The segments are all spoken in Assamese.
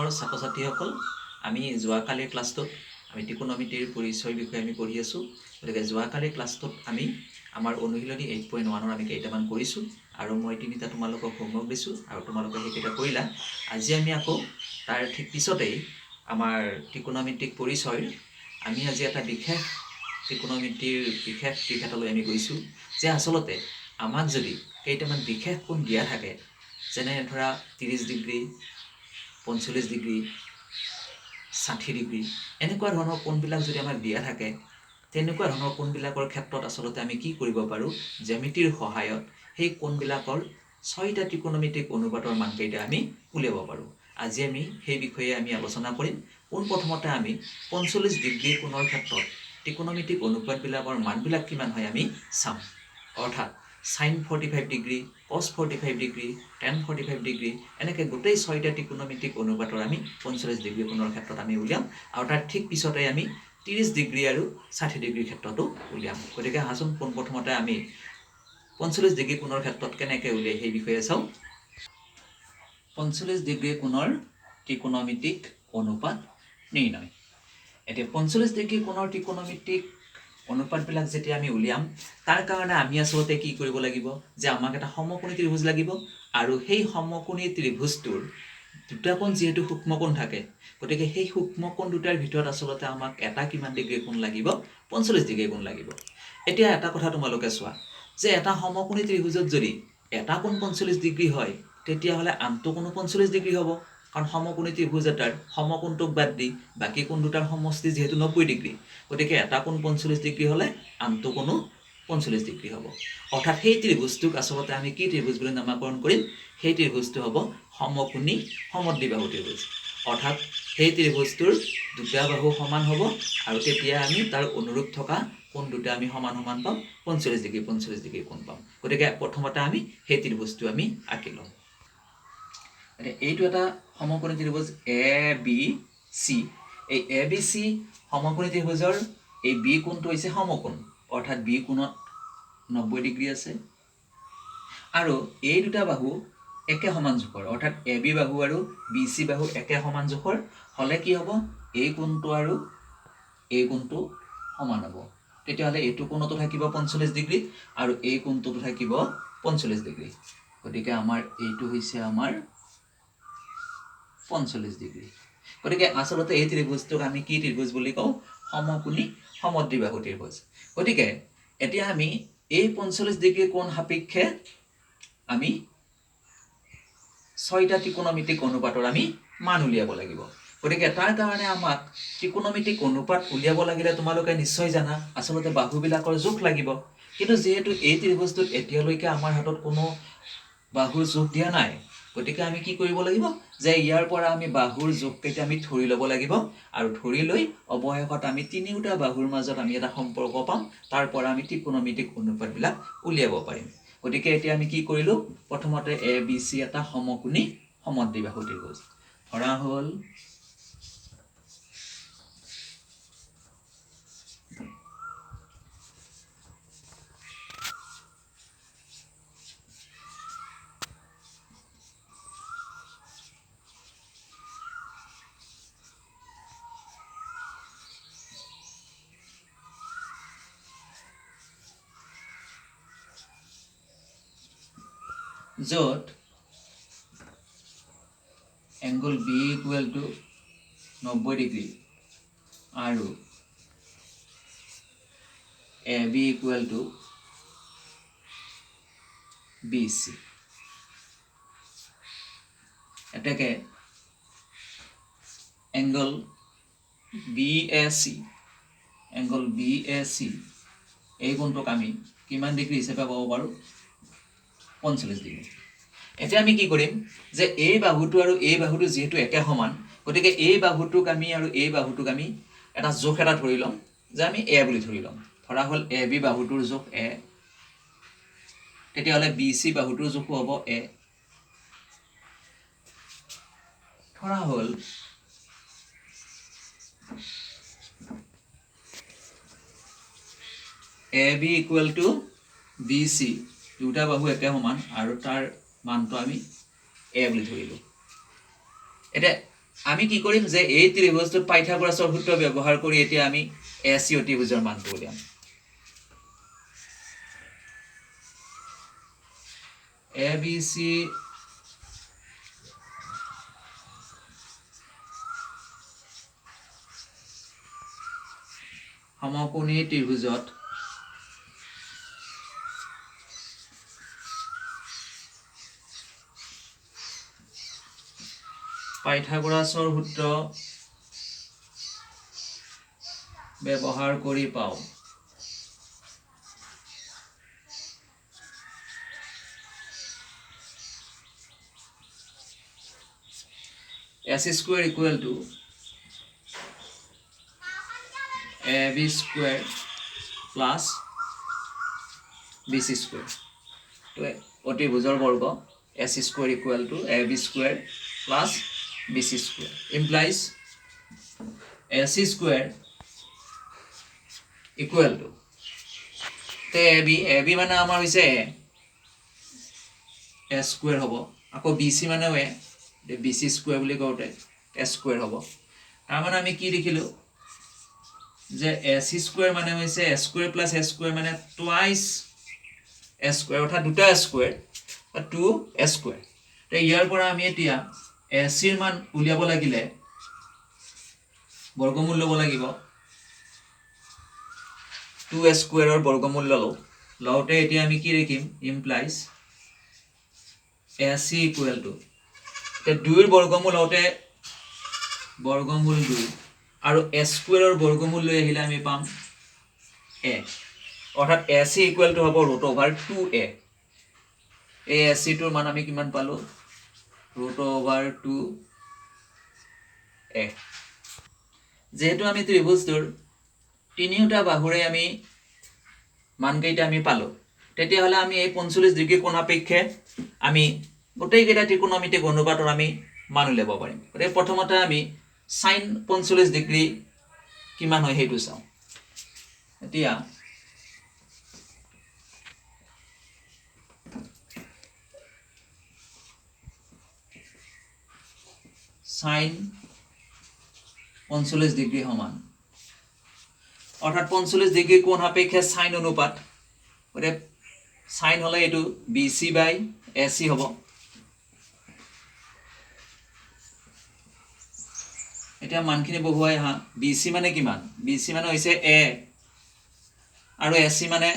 আৰু ছাত্ৰ-ছাত্ৰীসকল আমি যোৱাকালিৰ ক্লাছটোত আমি ত্ৰিকোণমিতিৰ পৰিচয়ৰ বিষয়ে আমি পঢ়ি আছোঁ। গতিকে যোৱাকালিৰ ক্লাছটোত আমি আমাৰ অনুশীলনী 8.1ৰ আমি কেইটামান কৰিছোঁ আৰু মই তিনিটা তোমালোকক হোমৱৰ্ক দিছোঁ আৰু তোমালোকে সেইকেইটা কৰিলা। আজি আমি আকৌ তাৰ ঠিক পিছতেই আমাৰ ত্ৰিকোণমিতিক পৰিচয়ৰ আমি আজি এটা বিশেষ ত্ৰিকোণমিতিৰ বিশেষ দিশ এটালৈ আমি গৈছোঁ যে আচলতে আমাক যদি কেইটামান বিশেষ কোণ দিয়া থাকে যেনে ধৰা 30 ডিগ্ৰী 45 ডিগ্ৰী 60 ডিগ্ৰী এনেকুৱা ধৰণৰ কোণবিলাক যদি আমাক দিয়া থাকে তেনেকুৱা ধৰণৰ কোণবিলাকৰ ক্ষেত্ৰত আচলতে আমি কি কৰিব পাৰোঁ জ্যামিতিৰ সহায়ত সেই কোণবিলাকৰ 6টা ত্ৰিকোণমিতিক অনুপাতৰ মানকেইটা আমি উলিয়াব পাৰোঁ। আজি আমি সেই বিষয়ে আমি আলোচনা কৰিম। পোনপ্ৰথমতে আমি 45 ডিগ্ৰী কোণৰ ক্ষেত্ৰত ত্ৰিকোণমিতিক অনুপাতবিলাকৰ মানবিলাক কিমান হয় আমি চাম। অৰ্থাৎ sin 45 degree cos 45 degree tan 45 degree এনেকৈ গোটেই 6টা ত্ৰিকোণমিতিক অনুপাতৰ আমি 45 ডিগ্ৰী কোণৰ ক্ষেত্ৰত আমি উলিয়াম আৰু তাৰ ঠিক পিছতে আমি 30 ডিগ্ৰী আৰু 60 ডিগ্ৰীৰ ক্ষেত্ৰতো উলিয়াম। গতিকে আহাচোন পোনপ্ৰথমতে আমি 45 ডিগ্ৰী কোণৰ ক্ষেত্ৰত কেনেকৈ উলিয়াই সেই বিষয়ে চাওঁ। 45 ডিগ্ৰী কোণৰ ত্ৰিকোণমিতিক অনুপাত নিৰ্ণয়। এতিয়া 45 ডিগ্ৰী কোণৰ ত্ৰিকোণমিতিক অনুপাতবিলাক যেতিয়া আমি উলিয়াম তাৰ কাৰণে আমি আচলতে কি কৰিব লাগিব যে আমাক এটা সমকোণী ত্ৰিভুজ লাগিব আৰু সেই সমকোণী ত্ৰিভুজটোৰ দুটা কোণ যিহেতু সূক্ষ্মকোণ থাকে গতিকে সেই সূক্ষ্মকোণ দুটাৰ ভিতৰত আচলতে আমাক এটা কিমান ডিগ্ৰী কোণ লাগিব 45 ডিগ্ৰী কোণ লাগিব। এতিয়া এটা কথা তোমালোকে চোৱা যে এটা সমকোণী ত্ৰিভুজত যদি এটা কোণ 45 ডিগ্ৰী হয় তেতিয়াহ'লে আনটো কোণো 45 ডিগ্ৰী হ'ব কাৰণ সমকোণী ত্ৰিভুজ এটাৰ সমকোণটোক বাদ দি বাকী কোণ দুটাৰ সমষ্টি যিহেতু 90 ডিগ্ৰী গতিকে এটা কোণ 45 ডিগ্ৰী হ'লে আনটো কোণো 45 ডিগ্ৰী হ'ব। অৰ্থাৎ সেই ত্ৰিভুজটোক আচলতে আমি কি ত্ৰিভুজ বুলি নামাকৰণ কৰিম সেই ত্ৰিভুজটো হ'ব সমকোণী সমদ্বিবাহু ত্ৰিভুজ। অৰ্থাৎ সেই ত্ৰিভুজটোৰ দুটা বাহু সমান হ'ব আৰু তেতিয়া আমি তাৰ অনুৰূপ থকা কোণ দুটা আমি সমান সমান পাম 45 ডিগ্ৰী কোণ পাম। গতিকে প্ৰথমতে আমি সেই ত্ৰিভুজটো আমি আঁকি লওঁ। এইটো এটা সমকোণী ত্ৰিভুজ ABC। এই ABC সমকোণী ত্ৰিভুজৰ এই বি কোণটো হৈছে সমকোণ অৰ্থাৎ বি কোণত 90 ডিগ্ৰী আছে আৰু এই দুটা বাহু একে সমান জোখৰ অৰ্থাৎ AB বাহু আৰু BC বাহু একে সমান জোখৰ হ'লে কি হ'ব এই কোণটো আৰু এই কোণটো সমান হ'ব। তেতিয়াহ'লে এইটো কোণতো থাকিব 45 ডিগ্ৰী আৰু এই কোণটোতো থাকিব 45 ডিগ্ৰী। গতিকে আমাৰ এইটো হৈছে আমাৰ 45 ডিগ্ৰী। গতিকে আচলতে এই ত্ৰিভুজটোক আমি কি ত্ৰিভুজ বুলি কওঁ সমকোণী সমদ্বিবাহু ত্ৰিভুজ। গতিকে এতিয়া আমি এই 45 ডিগ্ৰী কোণ সাপেক্ষে আমি 6টা ত্ৰিকোণমিতিক অনুপাতৰ আমি মান উলিয়াব লাগিব। গতিকে তাৰ কাৰণে আমাক ত্ৰিকোণমিতিক অনুপাত উলিয়াব লাগিলে তোমালোকে নিশ্চয় জানা আচলতে বাহুবিলাকৰ জোখ লাগিব। কিন্তু যিহেতু এই ত্ৰিভুজটোত এতিয়ালৈকে আমাৰ হাতত কোনো বাহুৰ জোখ দিয়া নাই গতিকে আমি কি কৰিব লাগিব যে ইয়াৰ পৰা আমি বাহুৰ জোখকেইটা আমি ধৰি ল'ব লাগিব আৰু ধৰি লৈ অৱশেষত আমি তিনিওটা বাহুৰ মাজত আমি এটা সম্পৰ্ক পাম তাৰ পৰা আমি ত্ৰিকোণমিতিক অনুপাতবিলাক উলিয়াব পাৰিম। গতিকে এতিয়া আমি কি কৰিলোঁ প্ৰথমতে ABC এটা সমকোণী সমদ্বিবাহু ত্ৰিভুজ ধৰা হ'ল য'ত angle B equal to 90 degree আৰু AB ইকুৱেল টু BC। এতেকে এংগল BAC এই কোণটোক আমি কিমান ডিগ্ৰী হিচাপে পাব পাৰোঁ 45 ডিগ্ৰী। এতিয়া আমি কি কৰিম যে এই বাহুটো আৰু এই বাহুটো যিহেতু একে সমান গতিকে এই বাহুটোক আমি আৰু এই বাহুটোক আমি এটা জোখ এটা ধৰি ল'ম যে আমি A বুলি ধৰি ল'ম। ধৰা হ'ল AB বাহুটোৰ জোখ A তেতিয়াহ'লে BC বাহুটোৰ জোখো হ'ব A। ধৰা হ'ল AB ইকুৱেল টু BC দুটা বাহু একে সমান আৰু তাৰ মানটো আমি A বুলি ধৰিলোঁ। এতিয়া আমি কি কৰিম যে এই ত্ৰিভুজটোত পাইথাগোৰাছৰ সূত্ৰ ব্যৱহাৰ কৰি এতিয়া আমি AC অতিভুজৰ মানটো উলিয়াম ABC সমকোণী ত্ৰিভুজত পাইথাগোৰাছৰ সূত্ৰ ব্যৱহাৰ কৰি পাওঁ AC square equal to AB square plus BC square তো অতিভুজৰ বৰ্গ AC square equal to AB square plus BC square implies AC square equal to তে AB মানে আমাৰ হৈছে A square হ'ব আকৌ BC মানে BC square বুলি কওঁতে A square হ'ব তাৰ মানে আমি কি লিখিলো যে AC square মানে হৈছে A square plus A square মানে twice A square অৰ্থাৎ দুটা A square 2A square তে ইয়াৰ পৰা আমি এতিয়া AC ৰ মান উলিয়াব লাগিলে বৰ্গমূল ল'ব লাগিব 2A square ৰ বৰ্গমূল লওঁতে এতিয়া আমি কি লিখিম implies AC equal to তে 2 ৰ বৰ্গমূল লওঁতে বৰ্গমূল 2 আৰু A square ৰ বৰ্গমূল লৈ আহিলে আমি পাম A অৰ্থাৎ AC equal to হ'ব √2A এই AC টোৰ মান আমি কিমান পালো √2A যেহেতু আমি ত্ৰিভুজটোৰ তিনিওটা বাহুৰে আমি মানকেইটা আমি পালো তেতিয়াহ'লে আমি এই 45 ডিগ্ৰী কোণ সাপেক্ষে আমি গোটেইকেইটা ত্ৰিকোণমিতিক অনুপাতৰ আমি মান উলিয়াব পাৰিম গতিকে প্ৰথমতে আমি sin 45 ডিগ্ৰী কিমান হয় সেইটো চাওঁ এতিয়া sin 45 ডিগ্ৰী সমান অৰ্থাৎ 45 ডিগ্ৰী কোণ সাপেক্ষে sin অনুপাত গতিকে sin হলে এইটো BC বাই AC হ'ব এতিয়া মানখিনি বহুৱাই হা BC মানে কিমান BC মানে হৈছে A আৰু AC মানে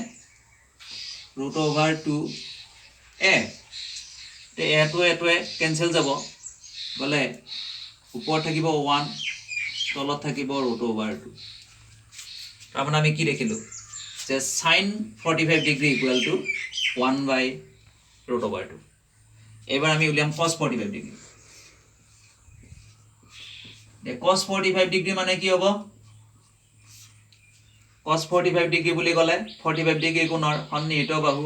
√2A তে এটোৱে কেনসেল যাব গলে ওপৰত থাকিব 1 তলত থাকিব √2 তাৰ মানে আমি কি দেখিলো যে sin 45 ডিগ্ৰী ইকুৱেল টু 1/√2 এবাৰ আমি উলিয়াম cos 45 ডিগ্ৰী cos 45 ডিগ্ৰী মানে কি হ'ব cos 45 ডিগ্ৰী বুলি ক'লে 45 ডিগ্ৰী কোণৰ সন্নিহিত বাহু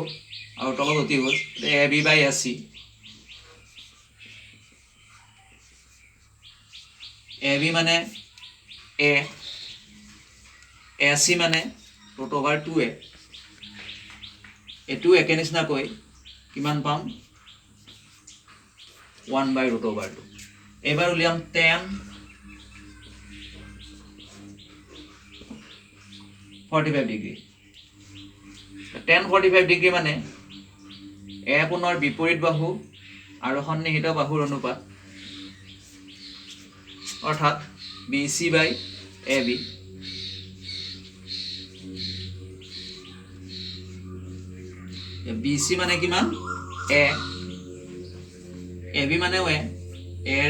আৰু তলত অতিভুজ AB বাই AC AB মানে A AC মানে √2A এটো একে নিচিনাকৈ কিমান পাম 1/√2 এবাৰ উলিয়াম tan 45 ডিগ্ৰী tan 45 ডিগ্ৰী মানে A কোণৰ বিপৰীত বাহু আৰু সন্নিহিত বাহুৰ অনুপাত অৰ্থাৎ BC বাই AB BC মানে কিমান A AB মানে A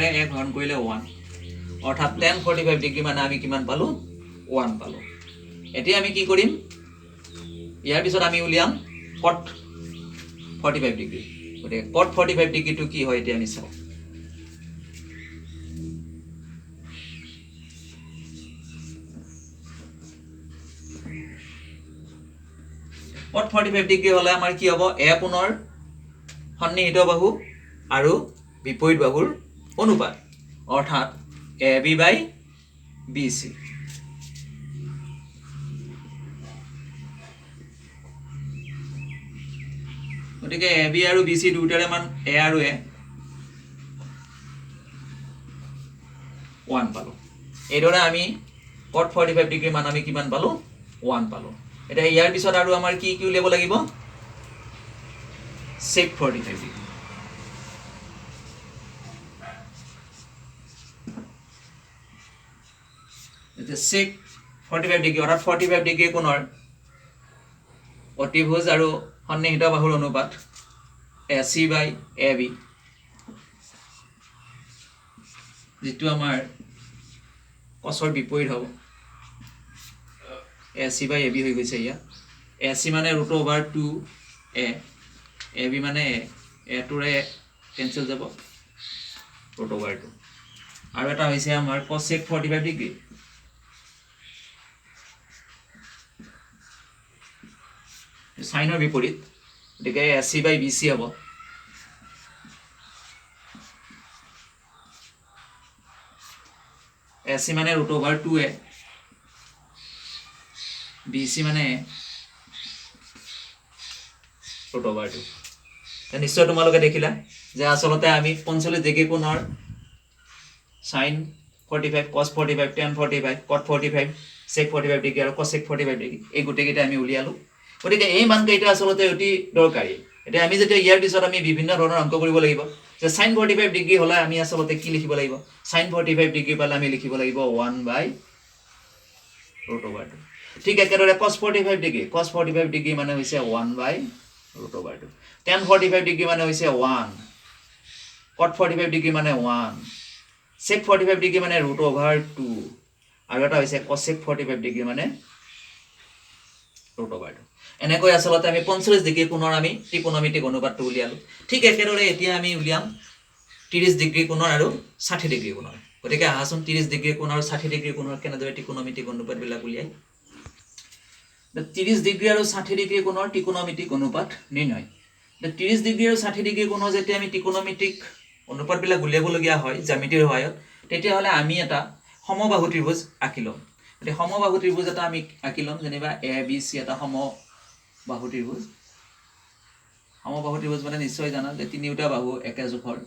ৰে A হৰণ কৰিলে 1 অৰ্থাৎ tan 45 ডিগ্ৰী মানে আমি কিমান পালো 1 পালো এতিয়া আমি কি কৰিম ইয়াৰ পিছত আমি উলিয়াম cot 45 ডিগ্ৰী গতিকে cot 45 ডিগ্ৰীটো কি হয় এতিয়া আমি চাও cot 45 ডিগ্ৰী হলে আমাৰ কি হ'ব A কোণৰ সন্নিহিত বাহু আৰু বিপৰীত বাহুৰ অনুপাত অৰ্থাৎ AB বাই BC গতিকে AB আৰু BC দুটাৰে মান A আৰু A 1 পালোঁ এইদৰে আমি cot 45 ডিগ্ৰী মান আমি কিমান পালোঁ 1 পালোঁ এতিয়া ইয়াৰ পিছত আৰু আমাৰ কি কি উলিয়াব লাগিব sec 45 ডিগ্ৰী এতিয়া sec 45 ডিগ্ৰী অৰ্থাৎ 45 ডিগ্ৰী কোণৰ অতিভুজ আৰু সন্নিহিত বাহুৰ অনুপাত AC by AB যেটো আমাৰ cosৰ বিপৰীত হ'ব AC by AB হৈ গৈছে ইয়া AC মানে √2a AB মানে a টোৰে কেনসেল যাব √2 আৰু এটা হৈছে আমাৰ cos sec 45 ডিগ্ৰী সাইনৰ বিপৰীত গতিকে AC by BC হ'ব AC মানে √2a BC মানে √2 নিশ্চয় তোমালোকে দেখিলা যে আসলতে আমি 45 ডিগ্ৰী কোণৰ sin 45 cos 45 tan 45 cot 45 sec 45 degree আৰু cos sec 45 ডিগ্ৰী এই গোটেইকেইটা আমি উলিয়ালো গতিকে এই মানকেইটা আসলতে অতি দৰকাৰী এতিয়া আমি যেতিয়া ইয়াৰ পিছত আমি বিভিন্ন ধৰণৰ অংক কৰিব লাগিব যে sin 45 ডিগ্ৰী হলে আমি আসলতে কি লিখিব লাগিব sin 45 ডিগ্ৰী পালে আমি লিখিব লাগিব 1/√2 ঠিক একেদৰে cos 45 ডিগ্ৰী মানে হৈছে 1/√2 tan 45 ডিগ্ৰী মানে হৈছে 1 cot 45 ডিগ্ৰী মানে 1 sec 45 ডিগ্ৰী মানে √2 আৰু এটা হৈছে cos sec 45 ডিগ্ৰী মানে √2 এনেকৈ আসলতে আমি 45 ডিগ্ৰী কোণৰ আমি ত্ৰিকোণমিতিক অনুপাতটো উলিয়ালো ঠিক একেদৰে এতিয়া আমি উলিয়াম 30 ডিগ্ৰী কোণৰ আৰু 60 ডিগ্ৰী কোণৰ গতিকে আহাচোন 30 ডিগ্ৰী কোণ আৰু 60 ডিগ্ৰী কোণৰ কেনেদৰে ত্ৰিকোণমিতিক অনুপাত বিলাক উলিয়াই 30 ডিগ্ৰী আৰু 60 ডিগ্ৰী কোণৰ ত্ৰিকোণমিতিক অনুপাত নিৰ্ণয় 30 ডিগ্ৰী আৰু 60 ডিগ্ৰী কোণৰ যেতিয়া আমি ত্ৰিকোণমিতিক অনুপাত বিলাক উলিয়াবলগীয়া হয় জ্যামিতিৰ সহায়ত তেতিয়া হলে আমি এটা সমবাহু ত্ৰিভুজ আঁকি লম গতিকে সমবাহু ত্ৰিভুজ এটা আমি আঁকি লম যেনিবা ABC এটা সমবাহু ত্ৰিভুজ মানে নিশ্চয় জানা যে তিনিটা বাহু একে জোখৰ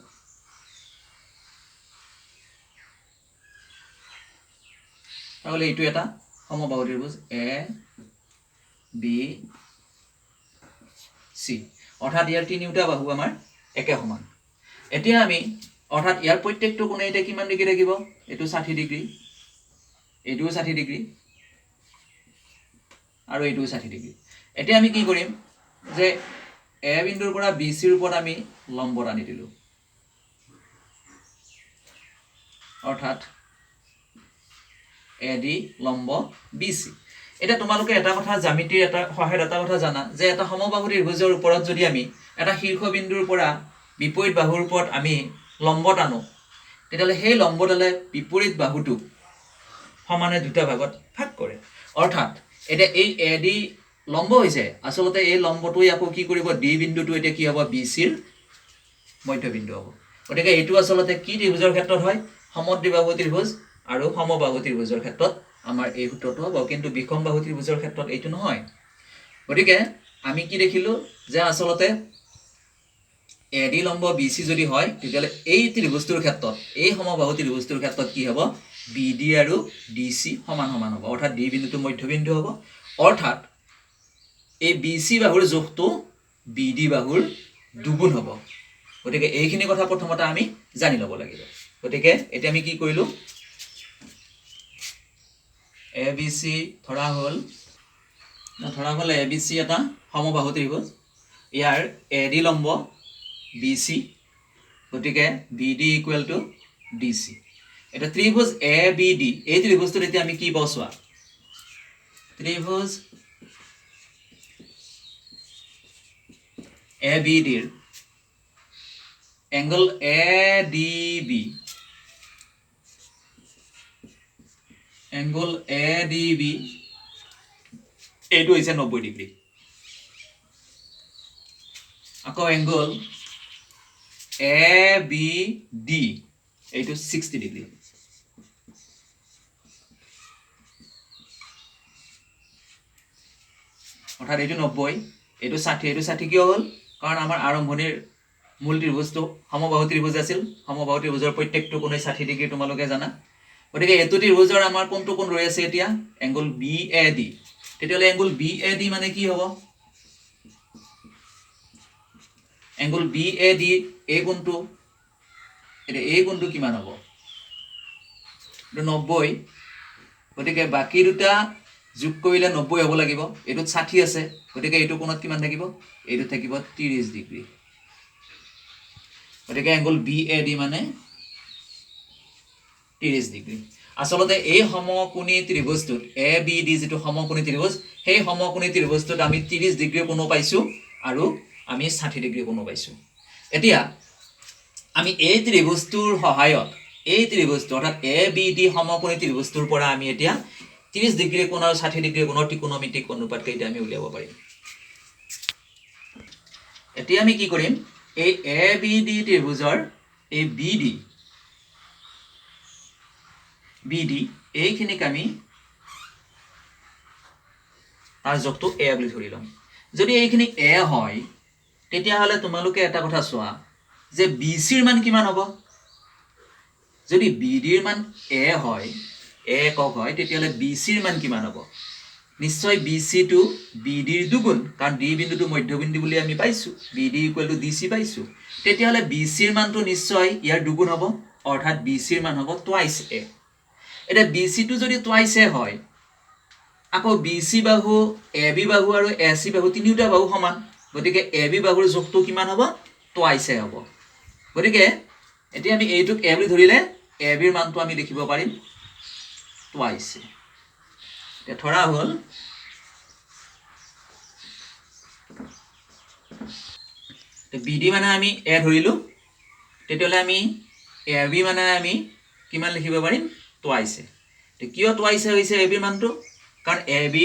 তাহলে এইটো এটা সমবাহু ত্ৰিভুজ ABC অৰ্থাৎ ইয়াৰ তিনিটা বাহু আমাৰ একে সমান এতিয়া আমি অৰ্থাৎ ইয়াৰ প্ৰত্যেকটো কোণে এটা কিমান ডিগ্ৰী থাকিব এটো 60 ডিগ্ৰী এটোও 60 ডিগ্ৰী আৰু এটোও 60 ডিগ্ৰী এতিয়া আমি কি কৰিম যে A বিন্দুৰ পৰা BC ৰ ওপৰত আমি লম্ব আনি দিলো অৰ্থাৎ AD লম্ব BC এটা তোমালোকে এটা কথা জ্যামিতিৰ এটা সহায়ত এটা কথা জানা যে এটা সমবাহু ত্ৰিভুজৰ ওপৰত যদি আমি এটা শীৰ্ষ বিন্দুৰ পৰা বিপৰীত বাহুৰ ওপৰত আমি লম্ব টানো তেতিয়ালে সেই লম্বডালে বিপৰীত বাহুটো সমানে দুটা ভাগত ভাগ কৰে অৰ্থাৎ এটা এই AD লম্ব হৈছে আসলতে এই লম্বটো ইয়াকো কি কৰিব D বিন্দুটো এটা কি হ'ব BC ৰ মধ্যবিন্দু হ'ব গতিকে এইটো আসলতে কি ত্ৰিভুজৰ ক্ষেত্ৰত হয় সমদ্বিবাহু ত্ৰিভুজ আৰু সমবাহু ত্ৰিভুজৰ ক্ষেত্ৰত আমাৰ এই সূত্ৰটো হ'ব কিন্তু বিষমবাহু ত্ৰিভুজৰ ক্ষেত্ৰত এইটো নহয় গতিকে আমি কি দেখিলো যে আসলতে AD লম্ব BC যদি হয় তেতিয়ালে এই ত্ৰিভুজটোৰ ক্ষেত্ৰত এই সমবাহু ত্ৰিভুজটোৰ ক্ষেত্ৰত কি হ'ব BD আৰু DC সমান সমান হ'ব অৰ্থাৎ D বিন্দুটো মধ্যবিন্দু হ'ব অৰ্থাৎ এই BC বাহুৰ জোখটো BD বাহুৰ দুগুণ হ'ব গতিকে এইখিনি কথা প্ৰথমতে আমি জানি ল'ব লাগিব গতিকে এতিয়া আমি কি কৰিলো ABC ধৰা হ'ল ABC এটা সমবাহু ত্ৰিভুজ ইয়াৰ AD লম্ব BC গতিকে BD = DC এটা ত্ৰিভুজ ABD এই ত্ৰিভুজটো এতিয়া আমি কি বসোৱা ত্ৰিভুজ ABD ৰ angle ADB এইটো হৈছে 90 ডিগ্ৰী আকৌ angle ABD এইটো 60 ডিগ্ৰী অৰ্থাৎ এইটো 90 এইটো 60 এইটো 60 কিয় হ'ল কাৰণ আমাৰ আৰম্ভণিৰ মূল ত্ৰিভুজটো সমবাহু ত্ৰিভুজ আছিল সমবাহু ত্ৰিভুজৰ প্ৰত্যেকটো কোণে 60 ডিগ্ৰী তোমালোকে জানা গতিকে এইটো ত্ৰিভুজৰ আমাৰ কোনটো কোণ ৰৈ আছে এতিয়া এংগল BAD তেতিয়াহ'লে এংগল BAD মানে কি হ'ব এংগল BAD এই কোণটো এটা এই কোণটো কিমান হ'ব 90 গতিকে বাকি দুটা যোগ কৰিলে 90 হ'ব লাগিব এটোত 60 আছে গতিকে এটো কোণত কিমান থাকিব এটো থাকিব 30 ডিগ্ৰী গতিকে এংগল BAD মানে 30 ডিগ্ৰী আসলতে এই সমকোণী ত্ৰিভুজটোত ABD যেটো সমকোণী ত্ৰিভুজ সেই সমকোণী ত্ৰিভুজটোত আমি 30 ডিগ্ৰী কোণ পাইছো আৰু আমি 60 ডিগ্ৰী কোণ পাইছো এতিয়া আমি এই ত্ৰিভুজটোৰ সহায়ত এই ত্ৰিভুজটো অৰ্থাৎ ABD সমকোণী ত্ৰিভুজটোৰ পৰা আমি এতিয়া 30 ডিগ্ৰী কোণ আৰু 60 ডিগ্ৰী কোণৰ ত্ৰিকোণমিতিক অনুপাত কেইটা আমি উলিয়াব পাৰিম এতিয়া আমি কি কৰিম এই ABD ত্ৰিভুজৰ এই BD এইখিনিক আমি তাৰ যোগটো A বুলি ধৰি লম যদি এইখিনি A হয় তেতিয়া হলে তোমালোকে এটা কথা চোৱা যে BC ৰ মান কিমান হ'ব যদি BD ৰ মান A হয় A একক হয় তেতিয়া হলে BC ৰ মান কিমান হ'ব নিশ্চয় BC টু BD ৰ দুগুণ কাৰণ D বিন্দুটো মধ্যবিন্দু বুলি আমি পাইছো BD = DC পাইছো তেতিয়া হলে BC ৰ মানটো নিশ্চয় ইয়াৰ দুগুণ হ'ব অৰ্থাৎ BC ৰ মান হ'ব টুৱাইস A এটা BC টু যদি টুৱাইস A হয় আকৌ BC বাহু AB বাহু আৰু AC বাহু তিনিটা বাহু সমান গতিকে AB বাহুৰ যোগটো কিমান হ'ব টুৱাইস A হ'ব গতিকে এতিয়া আমি এইটোক A বুলি ধৰিলে AB ৰ মানটো আমি লিখিব পাৰিম টুৱাইস A এটা ধৰা হ'ল BD মানে আমি A ধৰিলো তেতিয়ালে আমি AB মানে আমি কিমান লিখিব পাৰিম টুৱাইস A তে কিয় টুৱাইস A হৈছে AB ৰ মানটো কাৰণ AB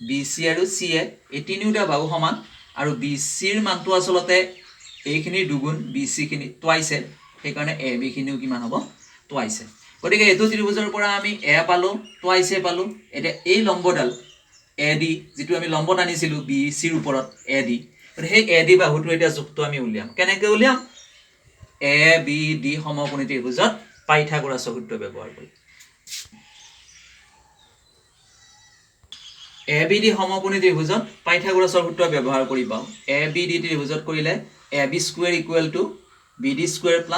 BC আৰু CA এই তিনিটা বাহু সমান আৰু BC ৰ মানটো আসলতে এইখিনিৰ দুগুণ BC খিনি টুৱাইস A সেই কাৰণে AB খিনিও কিমান হ'ব টুৱাইস A গতিকে এটো ত্ৰিভুজৰ পৰা আমি A পালো টুৱাইস A পালো এটা এই লম্বডাল AD যেটো আমি লম্ব টানিছিলো BC ৰ ওপৰত AD সেই AD বাহুটো এটা যোগটো আমি উলিয়াম কেনেকৈ উলিয়াম ABD সমকোণী ত্ৰিভুজত পাইথাগোৰাছৰ সূত্ৰ ব্যৱহাৰ কৰি ABD সমকোণী ত্ৰিভুজত পাইথাগোৰাছৰ সূত্ৰ ব্যৱহাৰ কৰি পাও ABD ত্ৰিভুজত কৰিলে AB² = BD²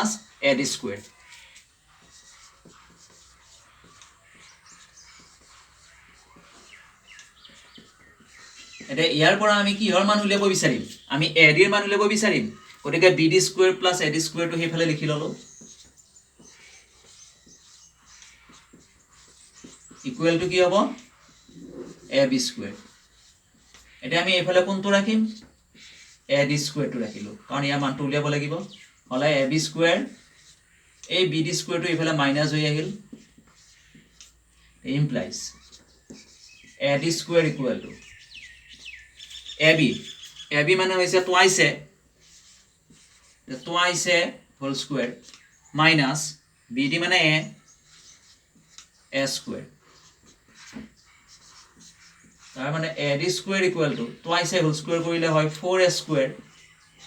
+ AD²। এতিয়া ইয়াৰ পৰা আমি কিহৰ মান উলিয়াব বিচাৰিম আমি AD ৰ মান উলিয়াব বিচাৰিম গতিকে BD² + AD² টো হেফালে লিখি ললো ইকুৱেল টু কি হ'ব AB²। এটা আমি এইফালে কোনটো ৰাখিম AD² টো ৰাখিলো কাৰণ ইয়াৰ মানটো উলিয়াব লাগিব হলে AB² এই BD² টো এইফালে মাইনাস হৈ আহিল implies AD² = AB মানে হৈছে twice A whole square minus BD মানে A² তাৰ মানে AD² = twice A whole square কৰিলে হয় 4A²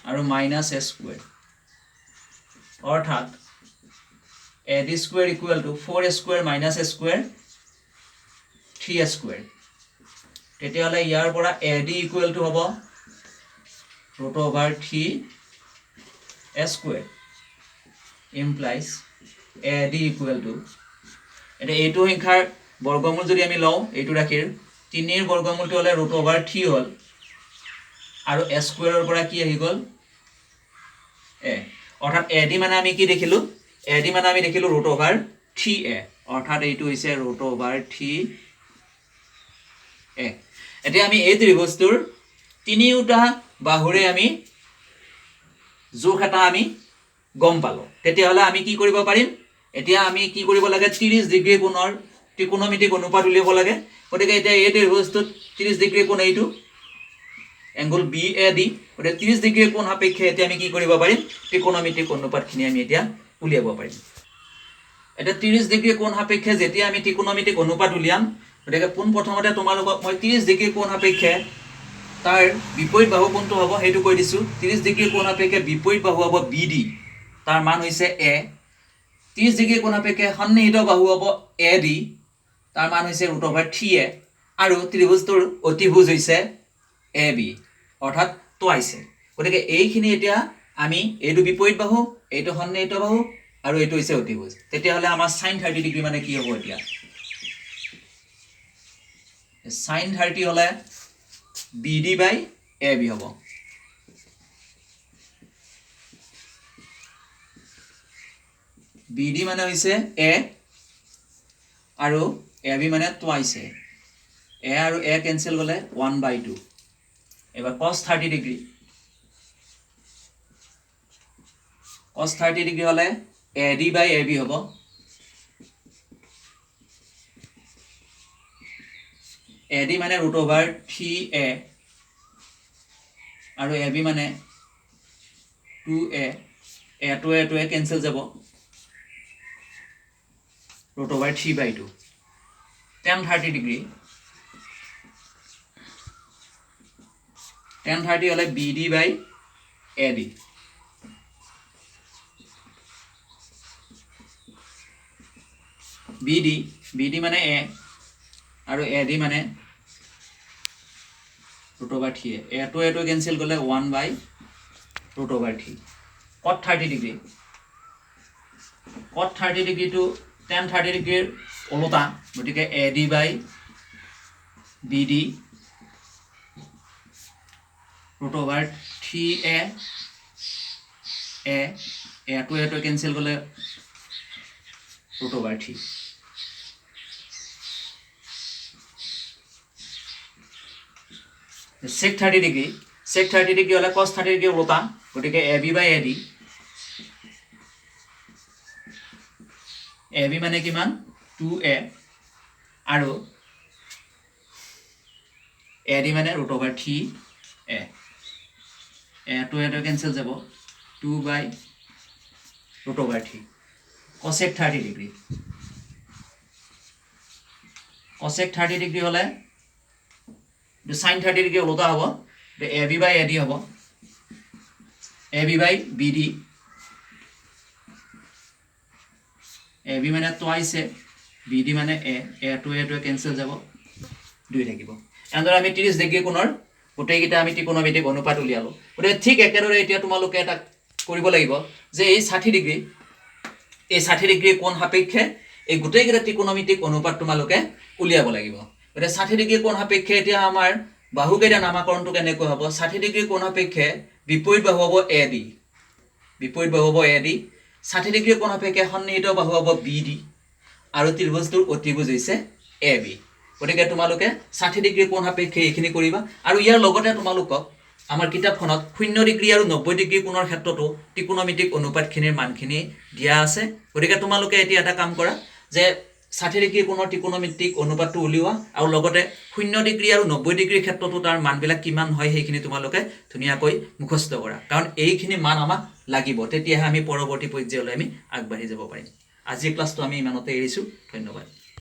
আৰু মাইনাস A² অৰ্থাৎ AD² = 4A² minus A² 3A² তেতিয়াহলে ইয়াৰ পৰা AD = হ'ব √3A² implies AD = এটা এইটো সংখ্যাৰ বৰ্গমূল যদি আমি লও এইটো ৰাখিৰ 3 ৰ বৰ্গমূলটো হলে √3 হল আৰু A² ৰ পৰা কি আহি গল A অৰ্থাৎ AD মানে আমি কি দেখিলো AD মানে আমি দেখিলো √3A অৰ্থাৎ এইটো হৈছে √3A এতিয়া আমি এই ত্ৰিভুজটোৰ তিনিটা বাহুৰে আমি যোগ এটা আমি গম পালো তেতিয়াহলে আমি কি কৰিব পাৰিম এতিয়া আমি কি কৰিব লাগে 30 ডিগ্ৰী কোণৰ ত্ৰিকোণমিতিক অনুপাত উলিয়াব লাগে গতিকে এতিয়া এই ত্ৰিভুজটোত 30 ডিগ্ৰী কোণ এইটো এংগল BAD গতিকে 30 ডিগ্ৰী কোণ সাপেক্ষে এতিয়া আমি কি কৰিব পাৰিম ত্ৰিকোণমিতিক অনুপাতখিনি আমি এতিয়া উলিয়াব পাৰিম এটা 30 ডিগ্ৰী কোণ সাপেক্ষে যেতিয়া আমি ত্ৰিকোণমিতিক অনুপাত উলিয়াম গতিকে পোন প্ৰথমতে তোমালোকক মই 30 ডিগ্ৰী কোণ সাপেক্ষে তাৰ বিপৰীত বাহু কোনটো হ'ব হেতু কৈ দিছো 30 ডিগ্ৰী কোণ সাপেক্ষে বিপৰীত বাহু হ'ব BD তাৰ মান হৈছে A 30 ডিগ্ৰী কোণ সাপেক্ষে সন্নিহিত বাহু হ'ব AD তাৰ মান হৈছে √3a আৰু ত্ৰিভুজটোৰ অতিভুজ হৈছে AB অৰ্থাৎ টুৱাইছে গতিকে এইখিনি এতিয়া আমি এইটো বিপৰীত বাহু এইটো সন্নিহিত বাহু আৰু এইটো হৈছে অতিভুজ তেতিয়া হলে আমাৰ sin 30 ডিগ্ৰী মানে কি হ'ব এতিয়া sin 30 হলে BD/AB হ'ব BD মানে হৈছে A আৰু AB মানে টুৱাইছে A আৰু A কেনসেল গলে 1/2 এবাৰ cos 30 ডিগ্ৰী cos 30 ডিগ্ৰী হলে AD/AB হ'ব AD মানে √3a আৰু AB মানে 2a a to a cancel যাব √3/2 tan 30 ডিগ্ৰী tan 30 হলে BD/AD BD মানে A আৰু AD মানে √3 a to a কেনসেল গলে 1/√3 cot 30 degree cot 30 degree to tan 30 ডিগ্ৰীৰ ওলোটা গতিকে AD/BD √3a a to a cancel গলে √3 sec 30 ডিগ্ৰী sec 30 ডিগ্ৰী হলে cos 30 ডিগ্ৰী ওলোটা গতিকে AB/AD AB মানে কিমান 2a আৰু AD মানে √3a a to a cancel যাব 2/√3 cosec 30 ডিগ্ৰী cosec 30 ডিগ্ৰী হলে sin 30 ডিগ্ৰী ওলোটা হ'ব AB/AD হ'ব AB/BD AB মানে টুৱাইছে BD মানে a to a কেনসেল যাব 2 থাকিব এনেদৰে আমি 30 ডিগ্ৰী কোণৰ গোটেইকেইটা আমি ত্ৰিকোণমিতিক অনুপাত উলিয়ালো গতিকে ঠিক একেদৰে এতিয়া তোমালোকে এটা কৰিব লাগিব যে এই 60 ডিগ্ৰী এই 60 ডিগ্ৰী কোণ সাপেক্ষে এই গোটেইকেইটা ত্ৰিকোণমিতিক অনুপাত তোমালোকে উলিয়াব লাগিব গতিকে 60 ডিগ্ৰী কোণ সাপেক্ষে এতিয়া আমাৰ বাহুকেইটা নামাকৰণটো কেনেকৈ হ'ব 60 ডিগ্ৰী কোণ সাপেক্ষে বিপৰীত বাহু হ'ব AD বিপৰীত বাহু হ'ব AD 60 ডিগ্ৰী কোণ সাপেক্ষে সন্নিহিত বাহু হ'ব BD আৰু ত্ৰিভুজটোৰ অতিভুজ হৈছে AB গতিকে তোমালোকে 60 ডিগ্ৰী কোণ সাপেক্ষে এইখিনি কৰিবা আৰু ইয়াৰ লগতে তোমালোকক আমাৰ কিতাপখনত 0 ডিগ্ৰী আৰু 90 ডিগ্ৰী কোণৰ ক্ষেত্ৰতো ত্ৰিকোণমিতিক অনুপাতখিনিৰ মানখিনি দিয়া আছে গতিকে তোমালোকে এতিয়া এটা কাম কৰা যে 60 ডিগ্ৰী কোণৰ ত্ৰিকোণমিতিক অনুপাতটো উলিওৱা আৰু লগতে 0 ডিগ্ৰী আৰু 90 ডিগ্ৰীৰ ক্ষেত্ৰতো তাৰ মানবিলাক কিমান হয় সেইখিনি তোমালোকে ধুনীয়াকৈ মুখস্থ কৰা কাৰণ এইখিনি মান আমাক লাগিব তেতিয়াহে আমি পৰৱৰ্তী পৰ্যায়লৈ আমি আগবাঢ়ি যাব পাৰিম আজি ক্লাছটো আমি ইমানতে এৰিছো ধন্যবাদ